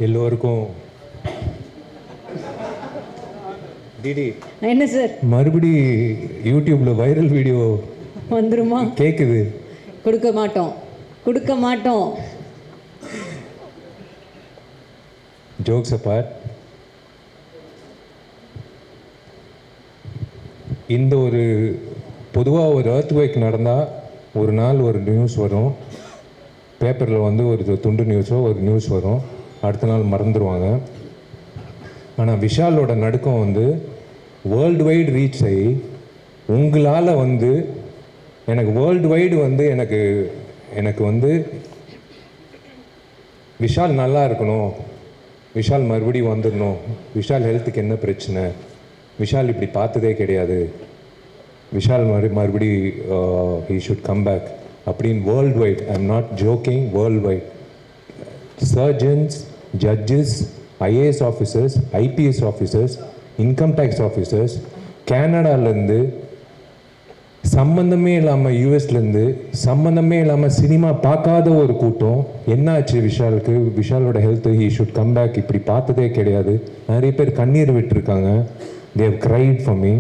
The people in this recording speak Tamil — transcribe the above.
எல்லோருக்கும் டிடி என்ன சார் மறுபடி யூடியூப்ல வைரல் வீடியோ வந்துருமா? கேட்குது. கொடுக்க மாட்டோம், கொடுக்க மாட்டோம். ஜோக்ஸ் அப்பார்ட், இந்த ஒரு பொதுவாக ஒரு எர்த்குவேக் நடந்தால் ஒரு நாள் ஒரு நியூஸ் வரும், பேப்பரில் வந்து ஒரு துண்டு நியூஸோ ஒரு நியூஸ் வரும், அடுத்த நாள் மறந்துடுவாங்க. ஆனால் விஷாலோட நடுக்கம் வந்து வேர்ல்டு வைடு ரீச் ஆகி உங்களால் வந்து எனக்கு வேர்ல்டு வைடு வந்து எனக்கு வந்து விஷால் நல்லா இருக்கணும், விஷால் மறுபடியும் வந்துடணும், விஷால் ஹெல்த்துக்கு என்ன பிரச்சனை, விஷால் இப்படி பார்த்ததே கிடையாது, விஷால் மறுபடி ஹீ ஷுட் கம் பேக் அப்படின்னு world wide, I am not joking, world wide surgeons, judges, IAS officers, IPS officers, income tax officers, கனடாலேருந்து சம்மந்தமே இல்லாமல், யூஎஸ்லேருந்து சம்மந்தமே இல்லாமல் சினிமா பார்க்காத ஒரு கூட்டம் என்ன ஆச்சு விஷாலுக்கு, விஷாலோட health, he should come back இப்படி பார்த்ததே கிடையாது, நிறைய பேர் கண்ணீர் விட்டுருக்காங்க. They have cried for me.